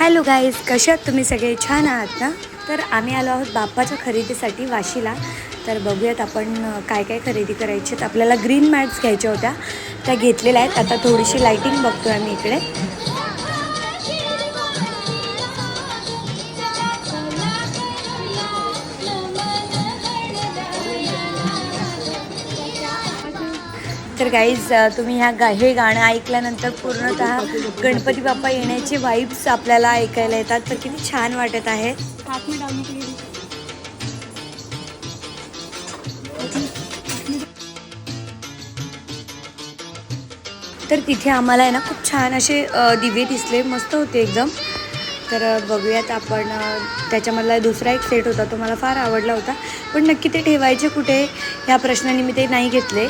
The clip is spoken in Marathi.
हॅलो गाईज, कसे आहात तुम्ही सगळे? छान आहात ना? तर आम्ही आलो आहोत बाप्पाच्या खरेदीसाठी वाशीला. तर बघूयात आपण काय काय खरेदी करायची आहेत. आपल्याला ग्रीन मॅट्स घ्यायच्या होत्या, त्या घेतलेल्या आहेत. आता थोडीशी लाईटिंग बघतोय आम्ही इकडे. तर गाईज, तुम्ही हे गाणं ऐकल्यानंतर पूर्णतः गणपती बाप्पा येण्याचे वाईब्स आपल्याला ऐकायला येतात. तर किती छान वाटत आहे. तर तिथे आम्हाला आहे ना खूप छान असे दिवे दिसले, मस्त होते एकदम. तर बघूयात आपण. त्याच्यामधला दुसरा एक सेट होता, तो मला फार आवडला होता, पण नक्की ते ठेवायचे कुठे ह्या प्रश्नाने मी ते नाही घेतले.